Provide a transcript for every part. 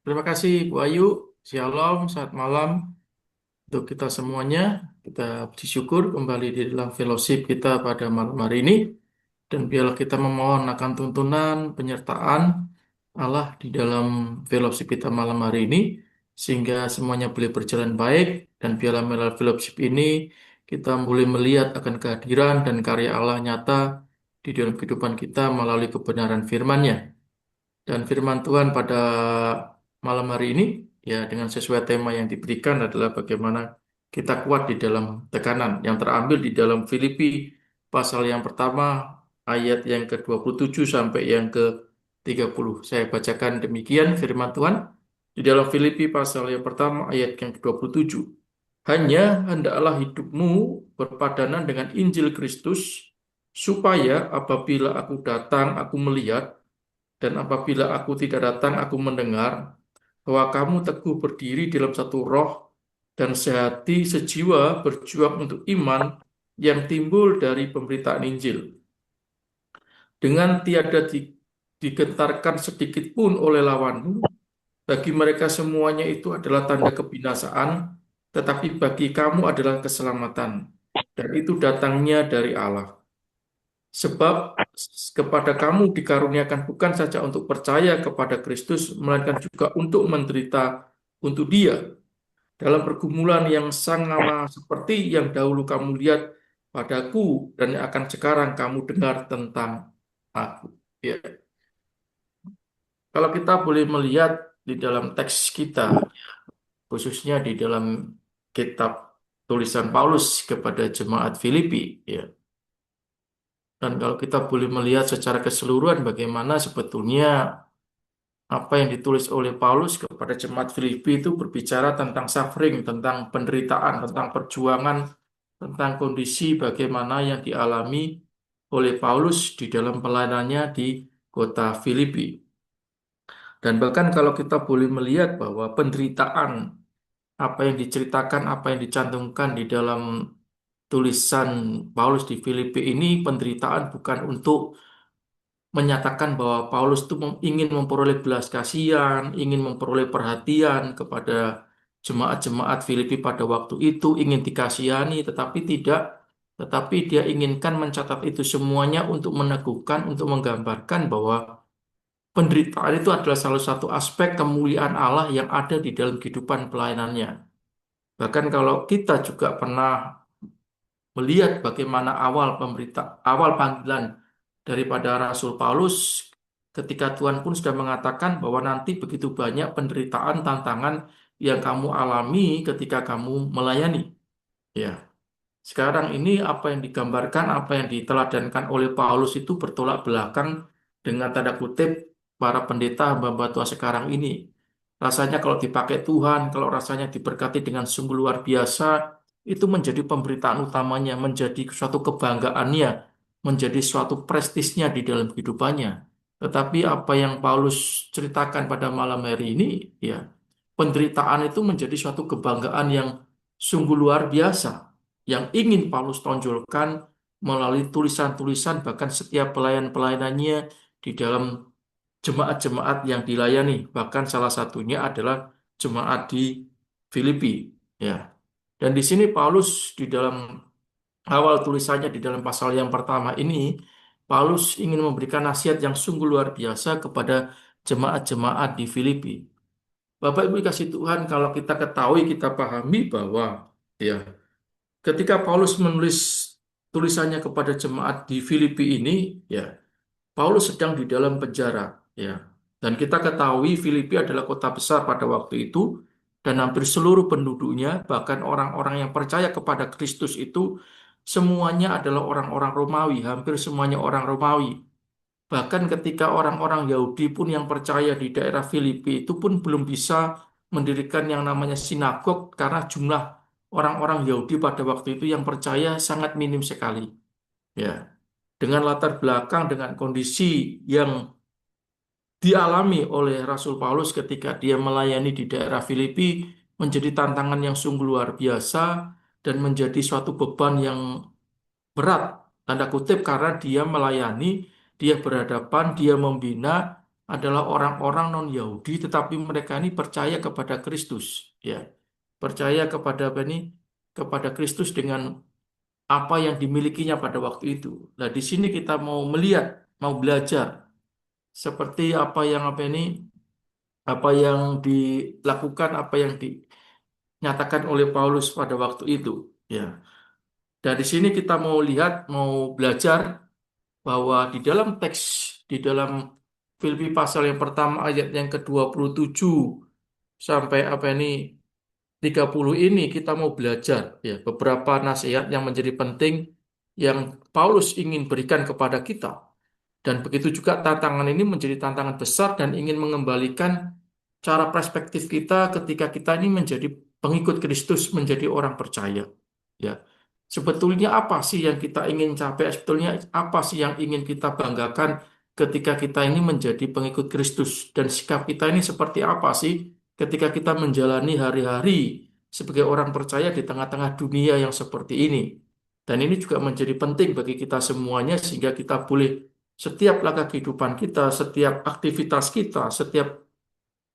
Terima kasih Bu Ayu. Shalom, selamat malam untuk kita semuanya. Kita bersyukur kembali di dalam fellowship kita pada malam hari ini. Dan biarlah kita memohon akan tuntunan penyertaan Allah di dalam fellowship kita malam hari ini. Sehingga semuanya boleh berjalan baik. Dan biarlah melalui fellowship ini kita boleh melihat akan kehadiran dan karya Allah nyata di dalam kehidupan kita melalui kebenaran firman-Nya. Dan firman Tuhan pada malam hari ini, ya dengan sesuai tema yang diberikan adalah bagaimana kita kuat di dalam tekanan yang terambil di dalam Filipi pasal yang pertama ayat yang ke-27 sampai yang ke-30. Saya bacakan demikian firman Tuhan di dalam Filipi pasal yang pertama ayat yang ke-27. Hanya hendaklah hidupmu berpadanan dengan Injil Kristus, supaya apabila aku datang, aku melihat, dan apabila aku tidak datang, aku mendengar bahwa kamu teguh berdiri dalam satu roh dan sehati sejiwa berjuang untuk iman yang timbul dari pemberitaan Injil. Dengan tiada digentarkan sedikit pun oleh lawanmu, bagi mereka semuanya itu adalah tanda kebinasaan, tetapi bagi kamu adalah keselamatan. Dan itu datangnya dari Allah. Sebab kepada kamu dikaruniakan bukan saja untuk percaya kepada Kristus, melainkan juga untuk menderita untuk Dia dalam pergumulan yang sama seperti yang dahulu kamu lihat padaku dan yang akan sekarang kamu dengar tentang aku. Ya. Kalau kita boleh melihat di dalam teks kita, khususnya di dalam kitab tulisan Paulus kepada jemaat Filipi, ya. Dan kalau kita boleh melihat secara keseluruhan bagaimana sebetulnya apa yang ditulis oleh Paulus kepada jemaat Filipi itu berbicara tentang suffering, tentang penderitaan, tentang perjuangan, tentang kondisi bagaimana yang dialami oleh Paulus di dalam pelayanannya di kota Filipi. Dan bahkan kalau kita boleh melihat bahwa penderitaan, apa yang diceritakan, apa yang dicantumkan di dalam tulisan Paulus di Filipi ini, penderitaan bukan untuk menyatakan bahwa Paulus itu ingin memperoleh belas kasihan, ingin memperoleh perhatian kepada jemaat-jemaat Filipi pada waktu itu, ingin dikasihani, tetapi tidak, tetapi dia inginkan mencatat itu semuanya untuk meneguhkan, untuk menggambarkan bahwa penderitaan itu adalah salah satu aspek kemuliaan Allah yang ada di dalam kehidupan pelayanannya. Bahkan kalau kita juga pernah melihat bagaimana awal panggilan daripada Rasul Paulus ketika Tuhan pun sudah mengatakan bahwa nanti begitu banyak penderitaan, tantangan yang kamu alami ketika kamu melayani. Ya, sekarang ini apa yang digambarkan, apa yang diteladankan oleh Paulus itu bertolak belakang dengan tanda kutip para pendeta hamba-hamba Tuhan sekarang ini. Rasanya kalau dipakai Tuhan, kalau rasanya diberkati dengan sungguh luar biasa, itu menjadi pemberitaan utamanya, menjadi suatu kebanggaannya, menjadi suatu prestisnya di dalam kehidupannya. Tetapi apa yang Paulus ceritakan pada malam hari ini, ya, penderitaan itu menjadi suatu kebanggaan yang sungguh luar biasa, yang ingin Paulus tonjolkan melalui tulisan-tulisan, bahkan setiap pelayan-pelayanannya di dalam jemaat-jemaat yang dilayani. Bahkan salah satunya adalah jemaat di Filipi. Ya. Dan di sini Paulus di dalam awal tulisannya di dalam pasal yang pertama ini, Paulus ingin memberikan nasihat yang sungguh luar biasa kepada jemaat-jemaat di Filipi. Bapak Ibu dikasih Tuhan, kalau kita ketahui, kita pahami bahwa ya, ketika Paulus menulis tulisannya kepada jemaat di Filipi ini, ya, Paulus sedang di dalam penjara, ya. Dan kita ketahui Filipi adalah kota besar pada waktu itu dan hampir seluruh penduduknya, bahkan orang-orang yang percaya kepada Kristus itu semuanya adalah orang-orang Romawi, hampir semuanya orang Romawi. Bahkan ketika orang-orang Yahudi pun yang percaya di daerah Filipi itu pun belum bisa mendirikan yang namanya sinagog karena jumlah orang-orang Yahudi pada waktu itu yang percaya sangat minim sekali. Ya, dengan latar belakang dengan kondisi yang dialami oleh Rasul Paulus ketika dia melayani di daerah Filipi menjadi tantangan yang sungguh luar biasa dan menjadi suatu beban yang berat, tanda kutip, karena dia melayani, dia berhadapan, dia membina, adalah orang-orang non-Yahudi, tetapi mereka ini percaya kepada Kristus, ya, percaya kepada apa ini, kepada Kristus dengan apa yang dimilikinya pada waktu itu. Nah, di sini kita mau melihat, mau belajar seperti apa ini, apa yang dilakukan, apa yang dinyatakan oleh Paulus pada waktu itu, ya. Dan di sini kita mau lihat, mau belajar bahwa di dalam teks, di dalam Filipi pasal yang pertama ayat yang ke-27 sampai apa ini 30 ini kita mau belajar ya beberapa nasihat yang menjadi penting yang Paulus ingin berikan kepada kita. Dan begitu juga tantangan ini menjadi tantangan besar dan ingin mengembalikan cara perspektif kita ketika kita ini menjadi pengikut Kristus, menjadi orang percaya. Ya, sebetulnya apa sih yang kita ingin capai? Sebetulnya apa sih yang ingin kita banggakan ketika kita ini menjadi pengikut Kristus? Dan sikap kita ini seperti apa sih ketika kita menjalani hari-hari sebagai orang percaya di tengah-tengah dunia yang seperti ini? Dan ini juga menjadi penting bagi kita semuanya sehingga kita boleh setiap langkah kehidupan kita, setiap aktivitas kita, setiap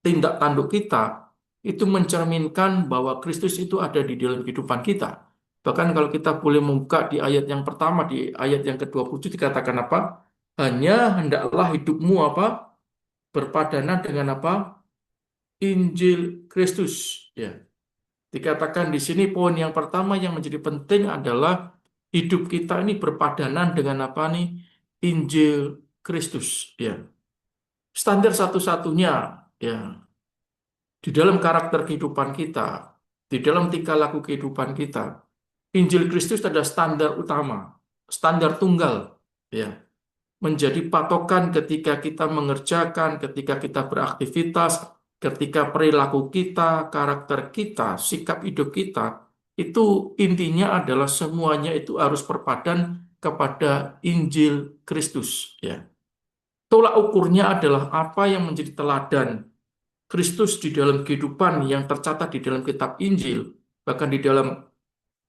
tindak tanduk kita itu mencerminkan bahwa Kristus itu ada di dalam kehidupan kita. Bahkan kalau kita boleh membuka di ayat yang pertama, di ayat yang ke-27 dikatakan apa? Hanya hendaklah hidupmu apa? Berpadanan dengan apa? Injil Kristus. Ya, dikatakan di sini poin yang pertama yang menjadi penting adalah hidup kita ini berpadanan dengan apa nih? Injil Kristus. Ya, standar satu-satunya ya di dalam karakter kehidupan kita, di dalam tingkah laku kehidupan kita. Injil Kristus adalah standar utama, standar tunggal, ya, menjadi patokan ketika kita mengerjakan, ketika kita beraktivitas, ketika perilaku kita, karakter kita, sikap hidup kita, itu intinya adalah semuanya itu harus berpadan kepada Injil Kristus, ya. Tolak ukurnya adalah apa yang menjadi teladan Kristus di dalam kehidupan yang tercatat di dalam kitab Injil, bahkan di dalam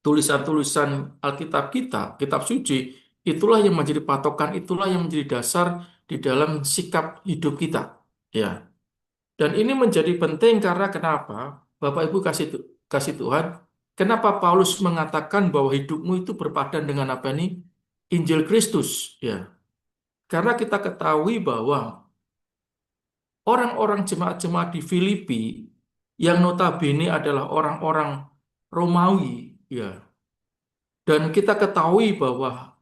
tulisan-tulisan Alkitab kita, kitab suci, itulah yang menjadi patokan, itulah yang menjadi dasar di dalam sikap hidup kita. Ya. Dan ini menjadi penting karena kenapa? Bapak Ibu kasih Tuhan, kenapa Paulus mengatakan bahwa hidupmu itu berpadan dengan apa ini? Injil Kristus, ya. Karena kita ketahui bahwa orang-orang jemaat-jemaat di Filipi yang notabene adalah orang-orang Romawi, ya. Dan kita ketahui bahwa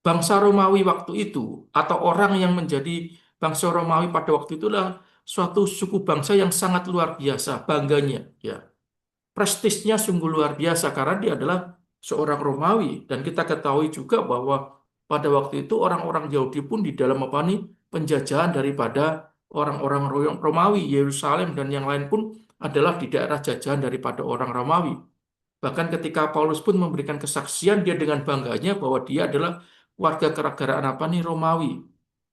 bangsa Romawi waktu itu atau orang yang menjadi bangsa Romawi pada waktu itu adalah suatu suku bangsa yang sangat luar biasa bangganya, ya. Prestisnya sungguh luar biasa karena dia adalah seorang Romawi dan kita ketahui juga bahwa pada waktu itu orang-orang Yahudi pun di dalam apa nih penjajahan daripada orang-orang Romawi, Yerusalem dan yang lain pun adalah di daerah jajahan daripada orang Romawi. Bahkan ketika Paulus pun memberikan kesaksian dia dengan bangganya bahwa dia adalah warga kenegaraan apa nih Romawi.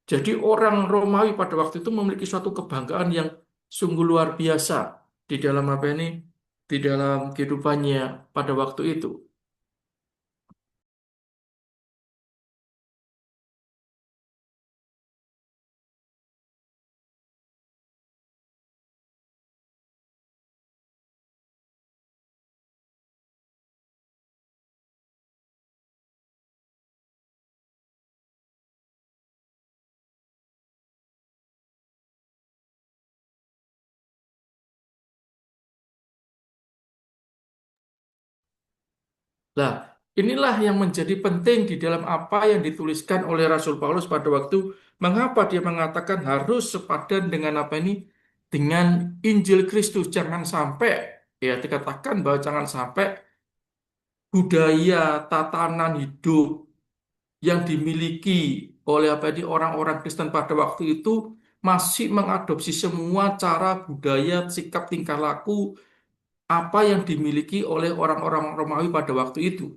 Jadi orang Romawi pada waktu itu memiliki suatu kebanggaan yang sungguh luar biasa di dalam apa ini, di dalam kehidupannya pada waktu itu. Nah, inilah yang menjadi penting di dalam apa yang dituliskan oleh Rasul Paulus pada waktu mengapa dia mengatakan harus sepadan dengan apa ini dengan Injil Kristus. Jangan sampai ya dikatakan bahwa jangan sampai budaya tatanan hidup yang dimiliki oleh apa ini orang-orang Kristen pada waktu itu masih mengadopsi semua cara budaya, sikap tingkah laku apa yang dimiliki oleh orang-orang Romawi pada waktu itu.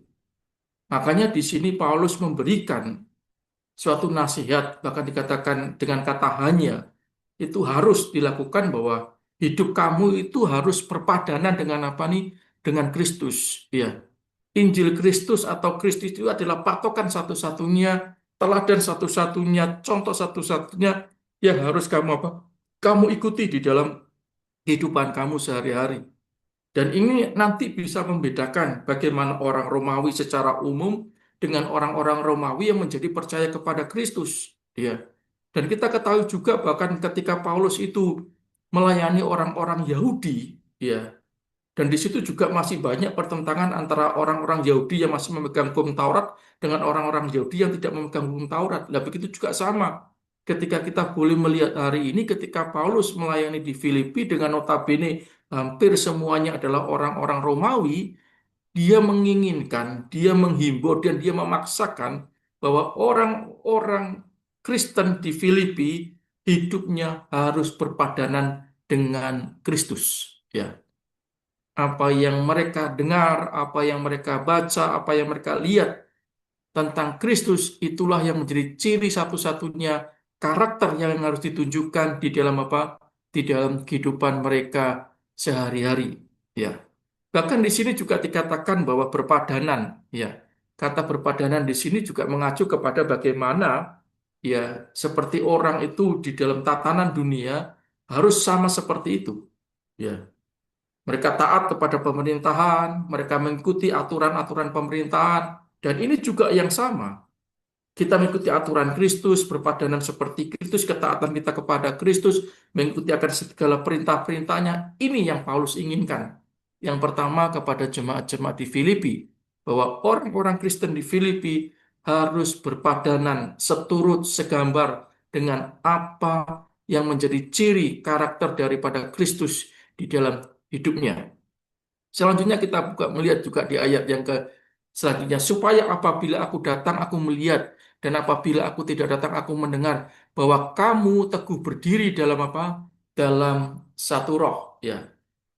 Makanya di sini Paulus memberikan suatu nasihat, bahkan dikatakan dengan kata hanya, itu harus dilakukan bahwa hidup kamu itu harus berpadanan dengan apa nih? Dengan Kristus. Ya, Injil Kristus atau Kristus itu adalah patokan satu-satunya, teladan satu-satunya, contoh satu-satunya yang harus kamu apa? Kamu ikuti di dalam kehidupan kamu sehari-hari. Dan ini nanti bisa membedakan bagaimana orang Romawi secara umum dengan orang-orang Romawi yang menjadi percaya kepada Kristus. Ya. Dan kita ketahui juga bahkan ketika Paulus itu melayani orang-orang Yahudi, ya, dan di situ juga masih banyak pertentangan antara orang-orang Yahudi yang masih memegang hukum Taurat dengan orang-orang Yahudi yang tidak memegang hukum Taurat. Nah, begitu juga sama. Ketika kita boleh melihat hari ini, ketika Paulus melayani di Filipi dengan notabene hampir semuanya adalah orang-orang Romawi, dia menginginkan, dia menghimbau, dan dia memaksakan bahwa orang-orang Kristen di Filipi hidupnya harus berpadanan dengan Kristus. Ya, apa yang mereka dengar, apa yang mereka baca, apa yang mereka lihat tentang Kristus, itulah yang menjadi ciri satu-satunya karakter yang harus ditunjukkan di dalam apa? Di dalam kehidupan mereka sehari-hari. Ya. Bahkan di sini juga dikatakan bahwa berpadanan, ya. Kata berpadanan di sini juga mengacu kepada bagaimana ya seperti orang itu di dalam tatanan dunia harus sama seperti itu. Ya, mereka taat kepada pemerintahan, mereka mengikuti aturan-aturan pemerintahan, dan ini juga yang sama. Kita mengikuti aturan Kristus, berpadanan seperti Kristus, ketaatan kita kepada Kristus, mengikuti akan segala perintah-perintahnya. Ini yang Paulus inginkan. Yang pertama kepada jemaat-jemaat di Filipi, bahwa orang-orang Kristen di Filipi harus berpadanan seturut segambar dengan apa yang menjadi ciri karakter daripada Kristus di dalam hidupnya. Selanjutnya kita buka melihat juga di ayat yang ke selanjutnya, supaya apabila aku datang aku melihat, dan apabila aku tidak datang aku mendengar, bahwa kamu teguh berdiri dalam apa? Dalam satu roh. Ya,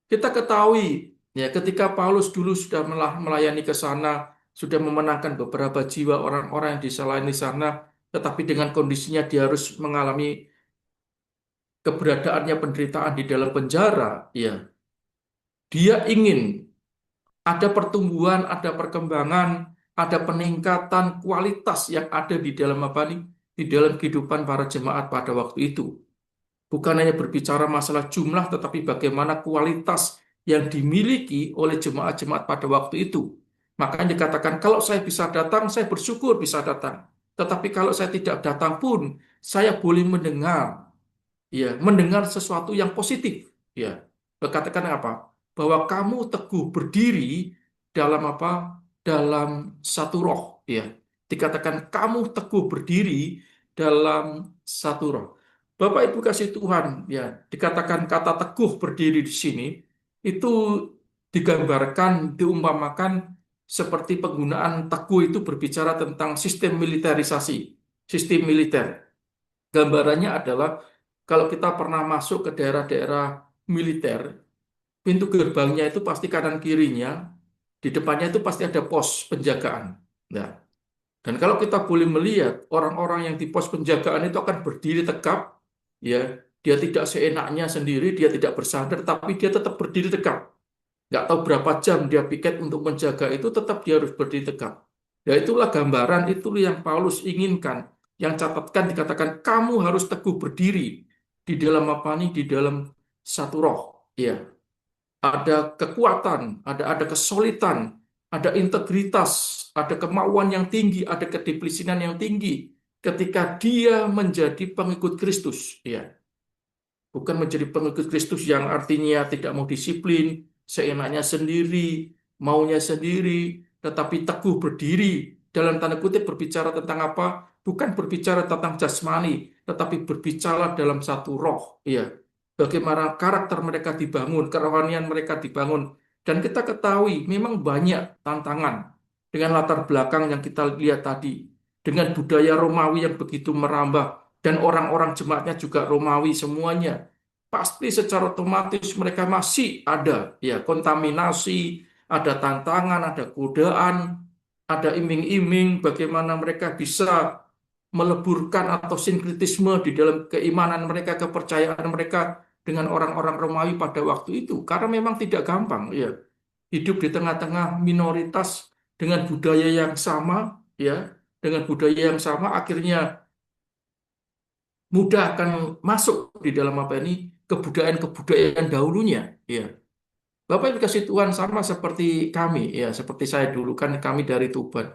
kita ketahui ya ketika Paulus dulu sudah melayani ke sana, sudah memenangkan beberapa jiwa orang-orang yang diselayani di sana, tetapi dengan kondisinya dia harus mengalami keberadaannya penderitaan di dalam penjara, ya. Dia ingin ada pertumbuhan, ada perkembangan, ada peningkatan kualitas yang ada di dalam apa nih? Di dalam kehidupan para jemaat pada waktu itu. Bukan hanya berbicara masalah jumlah, tetapi bagaimana kualitas yang dimiliki oleh jemaat-jemaat pada waktu itu. Makanya dikatakan, kalau saya bisa datang, saya bersyukur bisa datang. Tetapi kalau saya tidak datang pun, saya boleh mendengar, ya, mendengar sesuatu yang positif, ya. Katakan apa? Bahwa kamu teguh berdiri dalam apa? Dalam satu roh, ya. Dikatakan kamu teguh berdiri dalam satu roh. Bapak Ibu kasih Tuhan, ya, dikatakan kata teguh berdiri di sini itu digambarkan, diumpamakan seperti penggunaan teguh itu berbicara tentang sistem militerisasi, sistem militer. Gambarannya adalah kalau kita pernah masuk ke daerah-daerah militer, pintu gerbangnya itu pasti kanan kirinya, di depannya itu pasti ada pos penjagaan. Nah, dan kalau kita boleh melihat orang-orang yang di pos penjagaan itu akan berdiri tegap, ya, dia tidak seenaknya sendiri, dia tidak bersandar, tapi dia tetap berdiri tegap. Nggak tahu berapa jam dia piket untuk menjaga itu, tetap dia harus berdiri tegak. Ya itulah gambaran, itulah yang Paulus inginkan. Yang catatkan dikatakan, kamu harus teguh berdiri di dalam apa nih? Di dalam satu roh. Ya, ada kekuatan, ada kesulitan, ada integritas, ada kemauan yang tinggi, ada kedisiplinan yang tinggi ketika dia menjadi pengikut Kristus. Ya, bukan menjadi pengikut Kristus yang artinya tidak mau disiplin, seenaknya sendiri, maunya sendiri, tetapi teguh berdiri. Dalam tanda kutip berbicara tentang apa? Bukan berbicara tentang jasmani, tetapi berbicara dalam satu roh. Ya, bagaimana karakter mereka dibangun, kerohanian mereka dibangun. Dan kita ketahui memang banyak tantangan dengan latar belakang yang kita lihat tadi, dengan budaya Romawi yang begitu merambah, dan orang-orang jemaatnya juga Romawi semuanya, pasti secara otomatis mereka masih ada ya kontaminasi, ada tantangan, ada godaan, ada iming-iming bagaimana mereka bisa meleburkan atau sinkretisme di dalam keimanan mereka, kepercayaan mereka dengan orang-orang Romawi pada waktu itu. Karena memang tidak gampang ya hidup di tengah-tengah minoritas dengan budaya yang sama, ya, dengan budaya yang sama akhirnya mudah akan masuk di dalam apa ini kebudayaan-kebudayaan dahulunya. Ya, Bapak Ibu kasih Tuhan sama seperti kami, ya seperti saya dulu kan kami dari Tuban.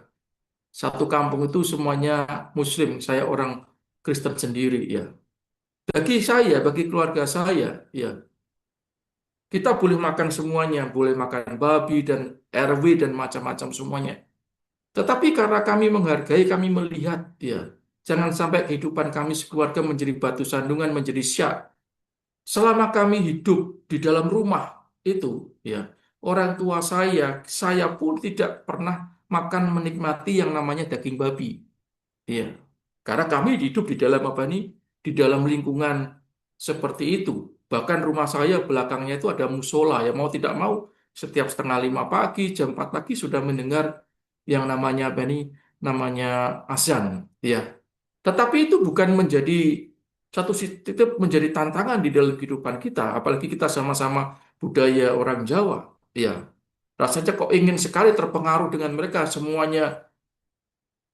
Satu kampung itu semuanya Muslim, saya orang Kristen sendiri. Ya, bagi saya, bagi keluarga saya, ya kita boleh makan semuanya, boleh makan babi dan RW dan macam-macam semuanya. Tetapi karena kami menghargai, kami melihat, ya jangan sampai kehidupan kami sekeluarga menjadi batu sandungan, menjadi syak. Selama kami hidup di dalam rumah itu, ya, orang tua saya pun tidak pernah makan menikmati yang namanya daging babi. Iya. Karena kami hidup di dalam apa nih? Di dalam lingkungan seperti itu. Bahkan rumah saya belakangnya itu ada musola, ya mau tidak mau setiap setengah 5 pagi, jam 4 pagi sudah mendengar yang namanya apa nih? Namanya azan, ya. Tetapi itu bukan menjadi satu titik menjadi tantangan di dalam kehidupan kita, apalagi kita sama-sama budaya orang Jawa. Ya, rasanya kok ingin sekali terpengaruh dengan mereka, semuanya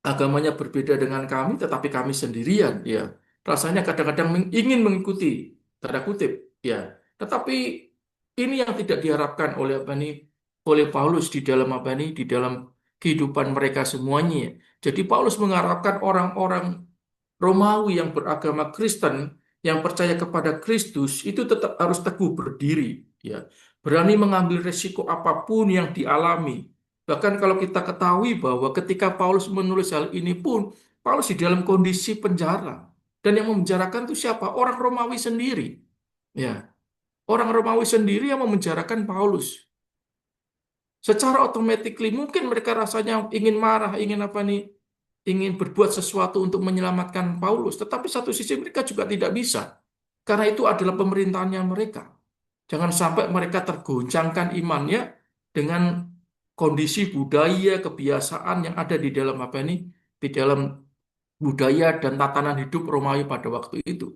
agamanya berbeda dengan kami, tetapi kami sendirian. Ya, rasanya kadang-kadang ingin mengikuti, tanda kutip. Ya, tetapi ini yang tidak diharapkan oleh apa nih, oleh Paulus di dalam apa nih, di dalam kehidupan mereka semuanya. Jadi Paulus mengharapkan orang-orang Romawi yang beragama Kristen, yang percaya kepada Kristus, itu tetap harus teguh berdiri, ya, berani mengambil resiko apapun yang dialami. Bahkan kalau kita ketahui bahwa ketika Paulus menulis hal ini pun, Paulus di dalam kondisi penjara. Dan yang memenjarakan itu siapa? Orang Romawi sendiri. Ya, orang Romawi sendiri yang memenjarakan Paulus. Secara otomatis mungkin mereka rasanya ingin marah, ingin apa nih, ingin berbuat sesuatu untuk menyelamatkan Paulus. Tetapi satu sisi mereka juga tidak bisa. Karena itu adalah pemerintahannya mereka. Jangan sampai mereka tergoncangkan imannya dengan kondisi budaya, kebiasaan yang ada di dalam apa ini, di dalam budaya dan tatanan hidup Romawi pada waktu itu.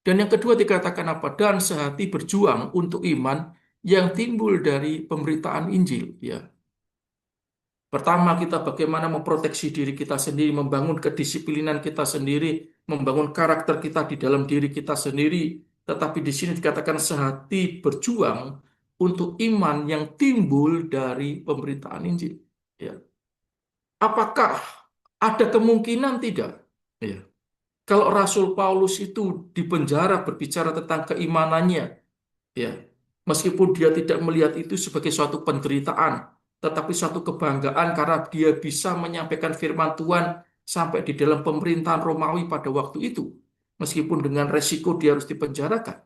Dan yang kedua dikatakan apa? Dan sehati berjuang untuk iman yang timbul dari pemberitaan Injil. Ya, pertama, kita bagaimana memproteksi diri kita sendiri, membangun kedisiplinan kita sendiri, membangun karakter kita di dalam diri kita sendiri. Tetapi di sini dikatakan sehati berjuang untuk iman yang timbul dari pemberitaan Injil. Ya. Apakah ada kemungkinan tidak? Ya. Kalau Rasul Paulus itu dipenjara berbicara tentang keimanannya, ya, meskipun dia tidak melihat itu sebagai suatu penderitaan, tetapi suatu kebanggaan karena dia bisa menyampaikan firman Tuhan sampai di dalam pemerintahan Romawi pada waktu itu. Meskipun dengan resiko dia harus dipenjarakan.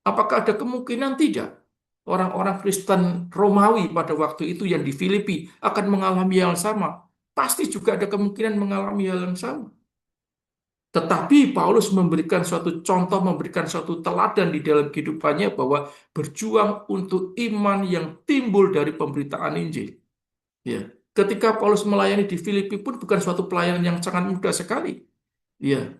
Apakah ada kemungkinan tidak? Orang-orang Kristen Romawi pada waktu itu yang di Filipi akan mengalami hal yang sama. Pasti juga ada kemungkinan mengalami hal yang sama. Tetapi Paulus memberikan suatu contoh, memberikan suatu teladan di dalam kehidupannya bahwa berjuang untuk iman yang timbul dari pemberitaan Injil. Ya. Ketika Paulus melayani di Filipi pun bukan suatu pelayanan yang sangat mudah sekali. Ya.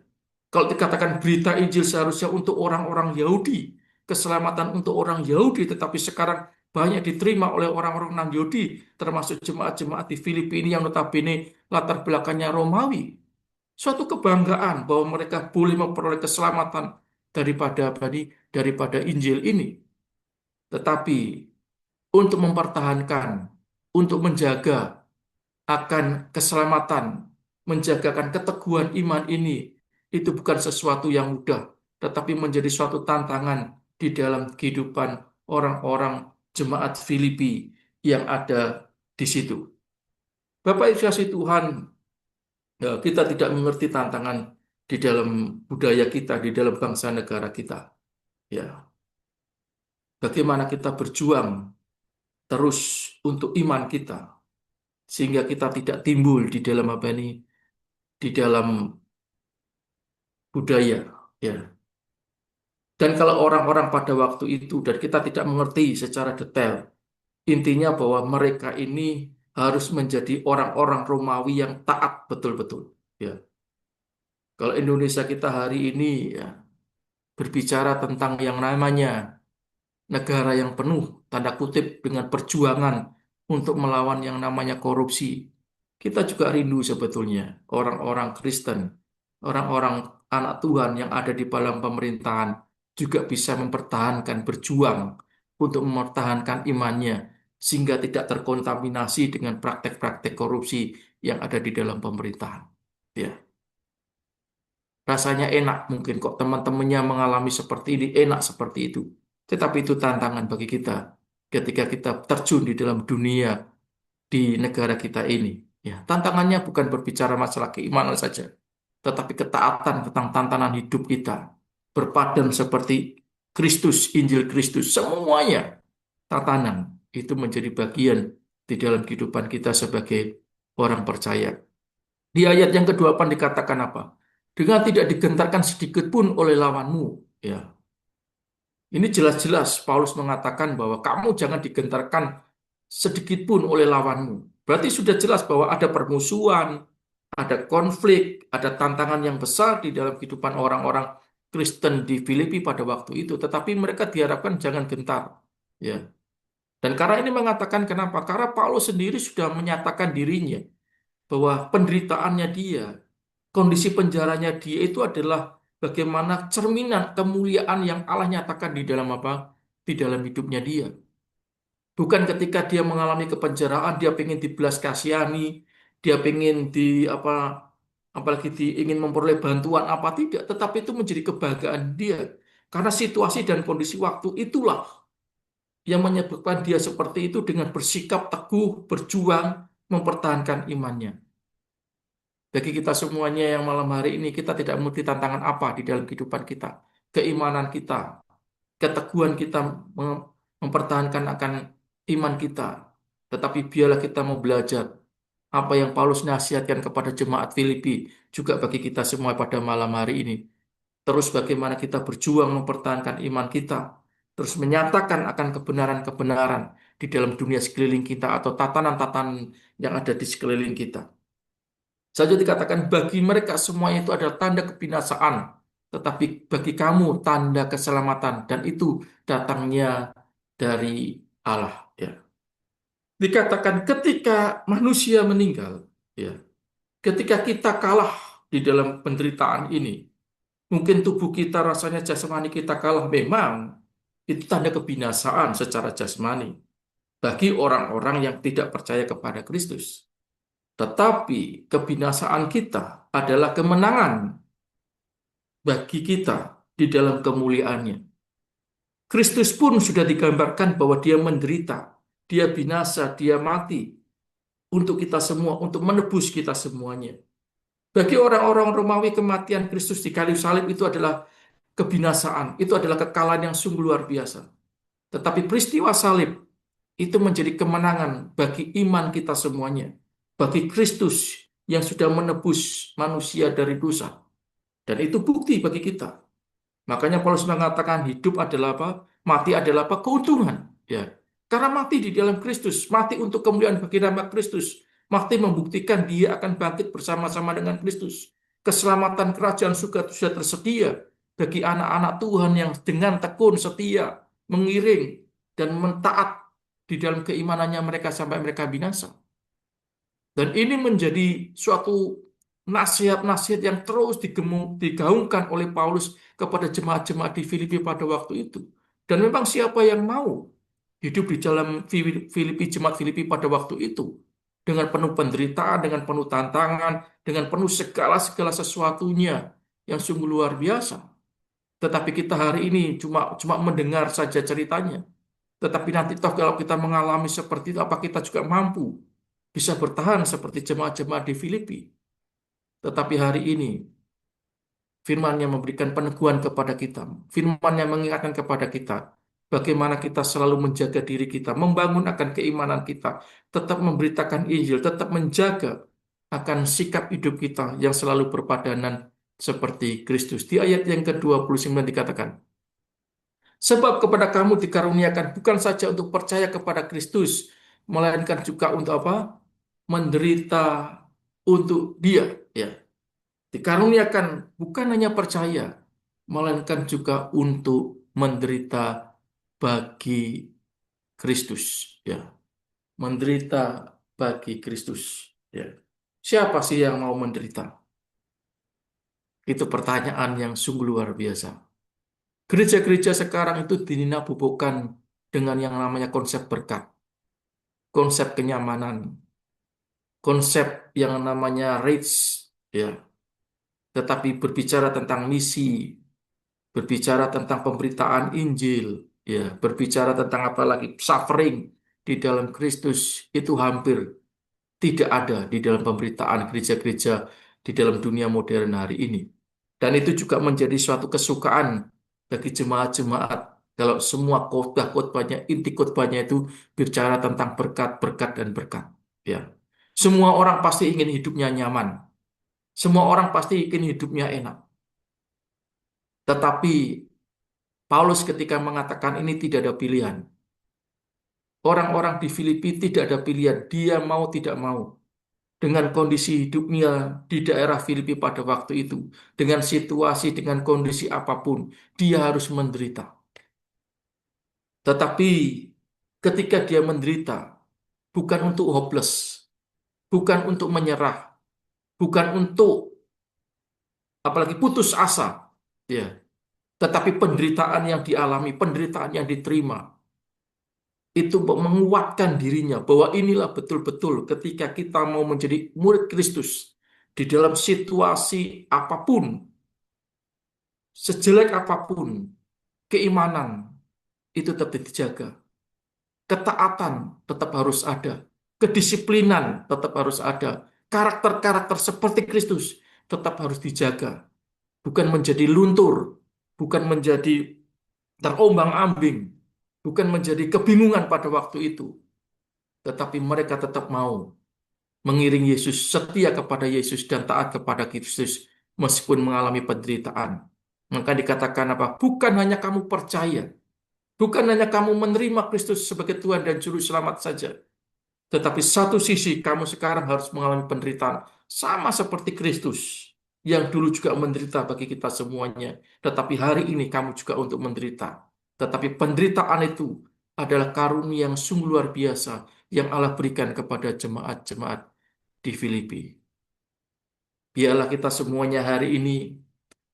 Kalau dikatakan berita Injil seharusnya untuk orang-orang Yahudi, keselamatan untuk orang Yahudi, tetapi sekarang banyak diterima oleh orang-orang non-Yahudi, termasuk jemaat-jemaat di Filipi ini yang notabene latar belakangnya Romawi. Suatu kebanggaan bahwa mereka boleh memperoleh keselamatan daripada apa nih, daripada Injil ini. Tetapi untuk mempertahankan, untuk menjaga akan keselamatan, menjagakan keteguhan iman ini, itu bukan sesuatu yang mudah, tetapi menjadi suatu tantangan di dalam kehidupan orang-orang jemaat Filipi yang ada di situ. Bapak Ibu kasih Tuhan, ya, kita tidak mengerti tantangan di dalam budaya kita, di dalam bangsa negara kita. Ya, bagaimana kita berjuang terus untuk iman kita, sehingga kita tidak timbul di dalam apa ini, di dalam budaya. Ya, dan kalau orang-orang pada waktu itu dan kita tidak mengerti secara detail, intinya bahwa mereka ini harus menjadi orang-orang Romawi yang taat betul-betul. Ya, kalau Indonesia kita hari ini ya berbicara tentang yang namanya negara yang penuh tanda kutip dengan perjuangan untuk melawan yang namanya korupsi. Kita juga rindu sebetulnya orang-orang Kristen, orang-orang anak Tuhan yang ada di dalam pemerintahan juga bisa mempertahankan, berjuang untuk mempertahankan imannya sehingga tidak terkontaminasi dengan praktek-praktek korupsi yang ada di dalam pemerintahan. Ya, rasanya enak mungkin kok teman-temannya mengalami seperti ini, enak seperti itu. Tetapi itu tantangan bagi kita ketika kita terjun di dalam dunia di negara kita ini. Ya, tantangannya bukan berbicara masalah keimanan saja, tetapi ketaatan tentang tantangan hidup kita. Berpadan seperti Kristus, Injil Kristus, semuanya tatanan itu menjadi bagian di dalam kehidupan kita sebagai orang percaya. Di ayat yang ke-8 dikatakan apa? Dengan tidak digentarkan sedikit pun oleh lawanmu. Ya, ini jelas-jelas Paulus mengatakan bahwa kamu jangan digentarkan sedikit pun oleh lawanmu. Berarti sudah jelas bahwa ada permusuhan, ada konflik, ada tantangan yang besar di dalam kehidupan orang-orang Kristen di Filipi pada waktu itu. Tetapi mereka diharapkan jangan gentar. Ya. Dan karena ini mengatakan kenapa? Karena Paulus sendiri sudah menyatakan dirinya bahwa penderitaannya dia, kondisi penjaranya dia itu adalah bagaimana cerminan kemuliaan yang Allah nyatakan di dalam apa? Di dalam hidupnya dia. Bukan ketika dia mengalami kepenjaraan, dia pengen dibelas kasihani, dia pengen di apa, apalagi ingin memperoleh bantuan apa tidak, tetapi itu menjadi kebahagiaan dia. Karena situasi dan kondisi waktu itulah yang menyebabkan dia seperti itu dengan bersikap teguh, berjuang, mempertahankan imannya. Bagi kita semuanya yang malam hari ini, kita tidak mengerti tantangan apa di dalam kehidupan kita. Keimanan kita, keteguhan kita mempertahankan akan iman kita. Tetapi biarlah kita mau belajar apa yang Paulus nasihatkan kepada jemaat Filipi, juga bagi kita semua pada malam hari ini. Terus bagaimana kita berjuang mempertahankan iman kita, terus menyatakan akan kebenaran-kebenaran di dalam dunia sekeliling kita atau tatanan-tatanan yang ada di sekeliling kita. Saja dikatakan bagi mereka semua itu adalah tanda kebinasaan, tetapi bagi kamu tanda keselamatan dan itu datangnya dari Allah. Ya. Dikatakan ketika manusia meninggal, ya, ketika kita kalah di dalam penderitaan ini, mungkin tubuh kita rasanya jasmani kita kalah memang itu tanda kebinasaan secara jasmani bagi orang-orang yang tidak percaya kepada Kristus. Tetapi kebinasaan kita adalah kemenangan bagi kita di dalam kemuliaannya. Kristus pun sudah digambarkan bahwa dia menderita, dia binasa, dia mati untuk kita semua, untuk menebus kita semuanya. Bagi orang-orang Romawi, kematian Kristus di kayu salib itu adalah kebinasaan, itu adalah kekalahan yang sungguh luar biasa. Tetapi peristiwa salib itu menjadi kemenangan bagi iman kita semuanya, bagi Kristus yang sudah menebus manusia dari dosa. Dan itu bukti bagi kita. Makanya Paulus mengatakan hidup adalah apa? Mati adalah apa? Keuntungan. Ya. Karena mati di dalam Kristus, mati untuk kemuliaan bagi nama Kristus. Mati membuktikan dia akan bangkit bersama-sama dengan Kristus. Keselamatan kerajaan surga sudah tersedia bagi anak-anak Tuhan yang dengan tekun setia, mengiring, dan mentaat di dalam keimanannya mereka sampai mereka binasa. Dan ini menjadi suatu nasihat-nasihat yang terus digaungkan oleh Paulus kepada jemaat-jemaat di Filipi pada waktu itu. Dan memang siapa yang mau hidup di dalam Filipi, jemaat Filipi pada waktu itu. Dengan penuh penderitaan, dengan penuh tantangan, dengan penuh segala-segala sesuatunya yang sungguh luar biasa. Tetapi kita hari ini cuma cuma mendengar saja ceritanya. Tetapi nanti toh kalau kita mengalami seperti itu, apa kita juga mampu bisa bertahan seperti jemaat-jemaat di Filipi. Tetapi hari ini firman-Nya memberikan peneguhan kepada kita. Firman-Nya mengingatkan kepada kita bagaimana kita selalu menjaga diri kita, membangun akan keimanan kita, tetap memberitakan Injil, tetap menjaga akan sikap hidup kita yang selalu berpadanan seperti Kristus. Di ayat yang ke-29 dikatakan, sebab kepada kamu dikaruniakan bukan saja untuk percaya kepada Kristus, melainkan juga untuk apa? Menderita untuk Dia, ya. Dikaruniakan bukan hanya percaya, melainkan juga untuk menderita bagi Kristus, ya. Menderita bagi Kristus, ya. Siapa sih yang mau menderita? Itu pertanyaan yang sungguh luar biasa. Gereja-gereja sekarang itu dinabubukkan dengan yang namanya konsep berkat, konsep kenyamanan, konsep yang namanya rich, ya. Tetapi berbicara tentang misi, berbicara tentang pemberitaan Injil, ya, berbicara tentang apa lagi suffering di dalam Kristus itu hampir tidak ada di dalam pemberitaan gereja-gereja di dalam dunia modern hari ini. Dan itu juga menjadi suatu kesukaan bagi jemaat-jemaat kalau semua khotbah-khotbahnya, inti khotbahnya itu bicara tentang berkat, berkat, dan berkat. Ya. Semua orang pasti ingin hidupnya nyaman. Semua orang pasti ingin hidupnya enak. Tetapi Paulus ketika mengatakan ini tidak ada pilihan. Orang-orang di Filipi tidak ada pilihan. Dia mau tidak mau. Dengan kondisi hidupnya di daerah Filipi pada waktu itu, dengan situasi, dengan kondisi apapun, dia harus menderita. Tetapi ketika dia menderita, bukan untuk hopeless, bukan untuk menyerah, bukan untuk apalagi putus asa, ya. Tetapi penderitaan yang dialami, penderitaan yang diterima, itu menguatkan dirinya bahwa inilah betul-betul ketika kita mau menjadi murid Kristus di dalam situasi apapun, sejelek apapun, keimanan itu tetap dijaga. Ketaatan tetap harus ada. Kedisiplinan tetap harus ada. Karakter-karakter seperti Kristus tetap harus dijaga. Bukan menjadi luntur, bukan menjadi terombang-ambing, bukan menjadi kebingungan pada waktu itu. Tetapi mereka tetap mau mengiring Yesus, setia kepada Yesus dan taat kepada Kristus meskipun mengalami penderitaan. Maka dikatakan apa? Bukan hanya kamu percaya, bukan hanya kamu menerima Kristus sebagai Tuhan dan Juru Selamat saja, tetapi satu sisi kamu sekarang harus mengalami penderitaan sama seperti Kristus yang dulu juga menderita bagi kita semuanya. Tetapi hari ini kamu juga untuk menderita. Tetapi penderitaan itu adalah karunia yang sungguh luar biasa yang Allah berikan kepada jemaat-jemaat di Filipi. Biarlah kita semuanya hari ini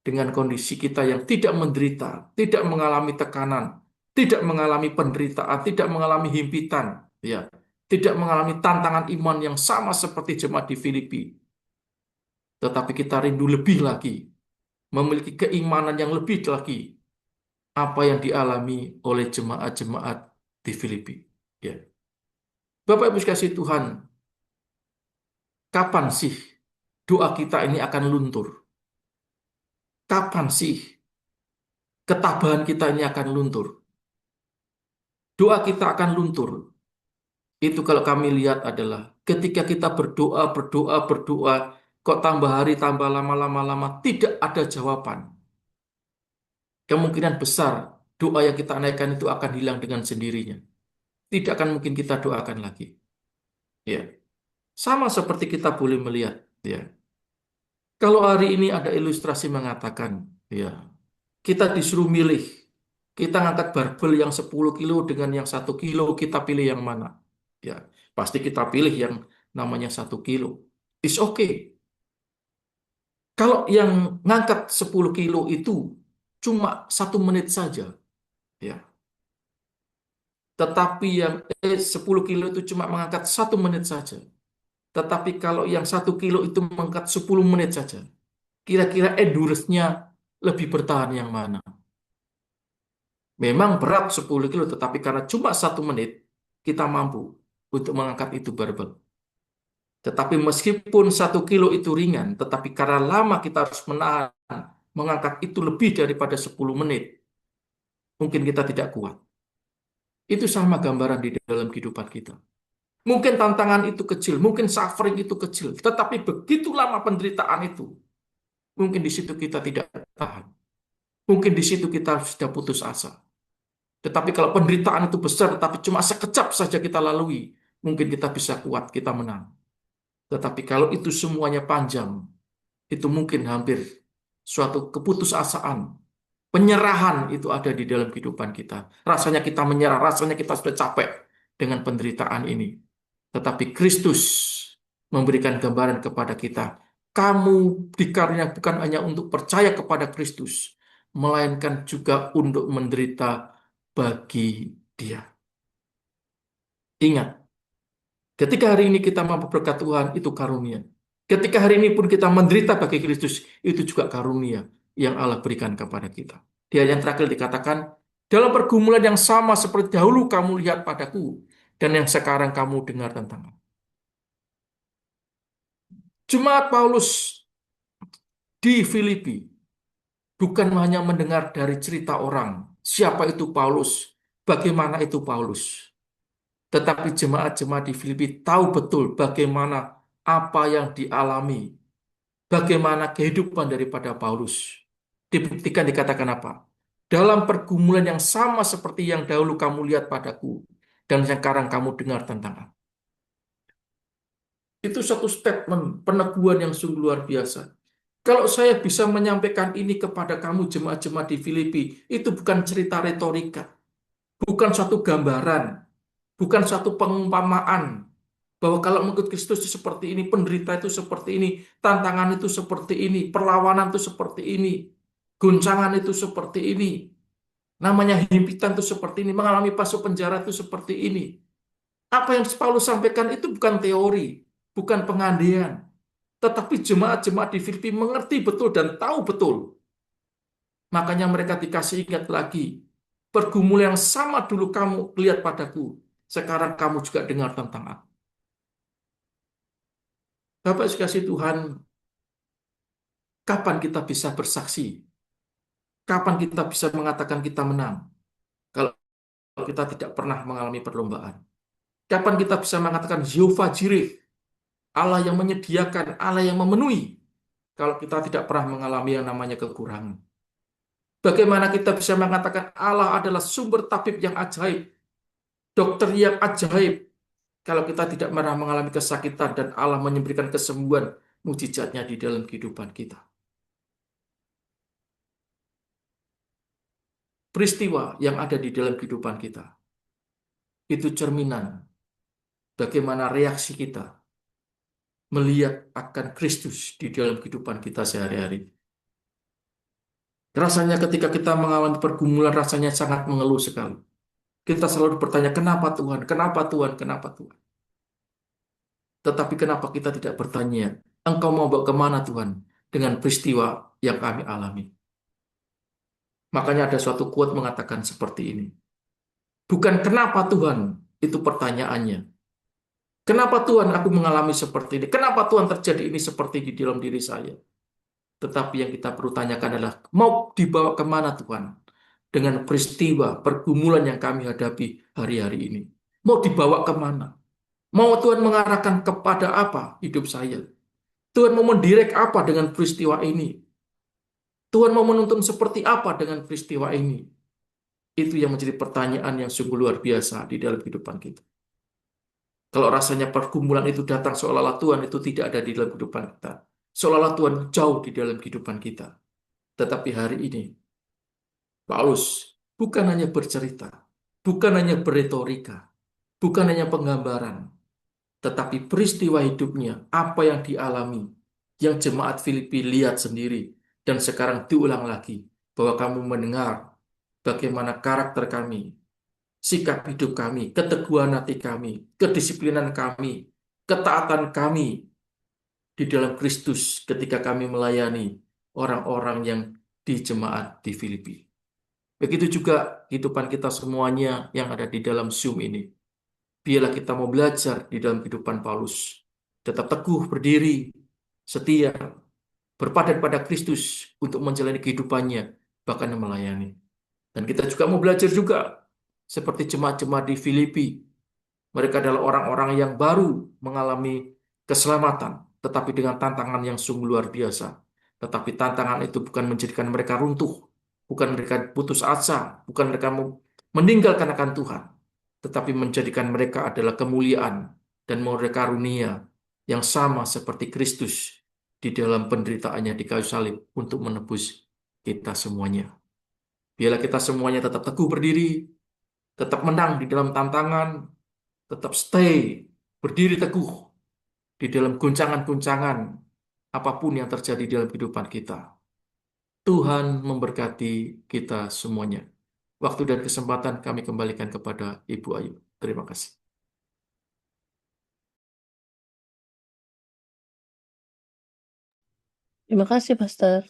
dengan kondisi kita yang tidak menderita, tidak mengalami tekanan, tidak mengalami penderitaan, tidak mengalami himpitan, ya, tidak mengalami tantangan iman yang sama seperti jemaat di Filipi. Tetapi kita rindu lebih lagi, memiliki keimanan yang lebih lagi, apa yang dialami oleh jemaat-jemaat di Filipi. Ya. Bapak Ibu kasih Tuhan, kapan sih doa kita ini akan luntur? Kapan sih ketabahan kita ini akan luntur? Doa kita akan luntur. Itu kalau kami lihat adalah ketika kita berdoa, berdoa, berdoa, kok tambah hari, tambah lama, tidak ada jawaban. Kemungkinan besar doa yang kita naikkan itu akan hilang dengan sendirinya. Tidak akan mungkin kita doakan lagi. Ya, sama seperti kita boleh melihat. Ya, kalau hari ini ada ilustrasi mengatakan, ya, kita disuruh milih. Kita ngangkat barbel yang 10 kilo dengan yang 1 kilo, kita pilih yang mana? Ya, pasti kita pilih yang namanya 1 kilo. It's okay. Kalau yang ngangkat 10 kilo itu cuma 1 menit saja, ya. Tetapi yang 10 kilo itu cuma mengangkat 1 menit saja. Tetapi kalau yang 1 kilo itu mengangkat 10 menit saja, kira-kira endurance-nya lebih bertahan yang mana? Memang berat 10 kilo, tetapi karena cuma 1 menit, kita mampu untuk mengangkat itu barbel. Tetapi meskipun 1 kilo itu ringan, tetapi karena lama kita harus menahan, mengangkat itu lebih daripada 10 menit, mungkin kita tidak kuat. Itu sama gambaran di dalam kehidupan kita. Mungkin tantangan itu kecil, mungkin suffering itu kecil, tetapi begitu lama penderitaan itu, mungkin di situ kita tidak tahan. Mungkin di situ kita sudah putus asa. Tetapi kalau penderitaan itu besar, tetapi cuma sekejap saja kita lalui, mungkin kita bisa kuat, kita menang. Tetapi kalau itu semuanya panjang, itu mungkin hampir suatu keputusasaan, penyerahan itu ada di dalam kehidupan kita. Rasanya kita menyerah, rasanya kita sudah capek dengan penderitaan ini. Tetapi Kristus memberikan gambaran kepada kita, kamu dikaruniai bukan hanya untuk percaya kepada Kristus, melainkan juga untuk menderita bagi Dia. Ingat, ketika hari ini kita mampu berkat Tuhan, itu karunia. Ketika hari ini pun kita menderita bagi Kristus, itu juga karunia yang Allah berikan kepada kita. Di ayat yang terakhir dikatakan, dalam pergumulan yang sama seperti dahulu kamu lihat padaku, dan yang sekarang kamu dengar tentang. Jemaat Paulus di Filipi bukan hanya mendengar dari cerita orang, siapa itu Paulus, bagaimana itu Paulus. Tetapi jemaat-jemaat di Filipi tahu betul bagaimana apa yang dialami, bagaimana kehidupan daripada Paulus. Dibuktikan dikatakan apa? Dalam pergumulan yang sama seperti yang dahulu kamu lihat padaku, dan yang sekarang kamu dengar tentang aku. Itu satu statement peneguhan yang sungguh luar biasa. Kalau saya bisa menyampaikan ini kepada kamu jemaat-jemaat di Filipi, itu bukan cerita retorika, bukan suatu gambaran, bukan suatu pengumpamaan bahwa kalau mengikut Kristus itu seperti ini, penderita itu seperti ini, tantangan itu seperti ini, perlawanan itu seperti ini, goncangan itu seperti ini, namanya himpitan itu seperti ini, mengalami masuk penjara itu seperti ini. Apa yang Paulus sampaikan itu bukan teori, bukan pengandaian, tetapi jemaat-jemaat di Filipi mengerti betul dan tahu betul. Makanya mereka dikasih ingat lagi. Pergumulan yang sama dulu kamu lihat padaku. Sekarang kamu juga dengar tentang aku. Bapak sekasih Tuhan, kapan kita bisa bersaksi? Kapan kita bisa mengatakan kita menang? Kalau kita tidak pernah mengalami perlombaan. Kapan kita bisa mengatakan Jehovah Jireh, Allah yang menyediakan, Allah yang memenuhi, kalau kita tidak pernah mengalami yang namanya kekurangan. Bagaimana kita bisa mengatakan Allah adalah sumber tabib yang ajaib, dokter yang ajaib, kalau kita tidak pernah mengalami kesakitan dan Allah memberikan kesembuhan mujizatnya di dalam kehidupan kita. Peristiwa yang ada di dalam kehidupan kita, itu cerminan bagaimana reaksi kita melihat akan Kristus di dalam kehidupan kita sehari-hari. Rasanya ketika kita mengalami pergumulan, rasanya sangat mengeluh sekali. Kita selalu bertanya, kenapa Tuhan? Kenapa Tuhan? Kenapa Tuhan? Tetapi kenapa kita tidak bertanya, Engkau mau bawa kemana Tuhan dengan peristiwa yang kami alami? Makanya ada suatu quote mengatakan seperti ini. Bukan kenapa Tuhan, itu pertanyaannya. Kenapa Tuhan aku mengalami seperti ini? Kenapa Tuhan terjadi ini seperti di dalam diri saya? Tetapi yang kita perlu tanyakan adalah, mau dibawa kemana Tuhan? Dengan peristiwa, pergumulan yang kami hadapi hari-hari ini. Mau dibawa kemana? Mau Tuhan mengarahkan kepada apa hidup saya? Tuhan mau mendirect apa dengan peristiwa ini? Tuhan mau menuntun seperti apa dengan peristiwa ini? Itu yang menjadi pertanyaan yang sungguh luar biasa di dalam kehidupan kita. Kalau rasanya pergumulan itu datang seolah-olah Tuhan itu tidak ada di dalam kehidupan kita. Seolah-olah Tuhan jauh di dalam kehidupan kita. Tetapi hari ini, Paulus bukan hanya bercerita, bukan hanya berretorika, bukan hanya penggambaran, tetapi peristiwa hidupnya, apa yang dialami, yang jemaat Filipi lihat sendiri, dan sekarang diulang lagi, bahwa kamu mendengar bagaimana karakter kami, sikap hidup kami, keteguhan hati kami, kedisiplinan kami, ketaatan kami di dalam Kristus ketika kami melayani orang-orang yang di jemaat di Filipi. Begitu juga kehidupan kita semuanya yang ada di dalam Zoom ini. Biarlah kita mau belajar di dalam kehidupan Paulus. Tetap teguh, berdiri, setia, berpadan pada Kristus untuk menjalani kehidupannya, bahkan melayani. Dan kita juga mau belajar juga, seperti jemaat-jemaat di Filipi. Mereka adalah orang-orang yang baru mengalami keselamatan, tetapi dengan tantangan yang sungguh luar biasa. Tetapi tantangan itu bukan menjadikan mereka runtuh, bukan mereka putus asa, bukan mereka meninggalkan akan Tuhan, tetapi menjadikan mereka adalah kemuliaan dan mereka karunia yang sama seperti Kristus di dalam penderitaannya di kayu salib untuk menebus kita semuanya. Biarlah kita semuanya tetap teguh berdiri, tetap menang di dalam tantangan, tetap stay, berdiri teguh di dalam guncangan-guncangan, apapun yang terjadi dalam kehidupan kita. Tuhan memberkati kita semuanya. Waktu dan kesempatan kami kembalikan kepada Ibu Ayu. Terima kasih. Terima kasih, Pastor.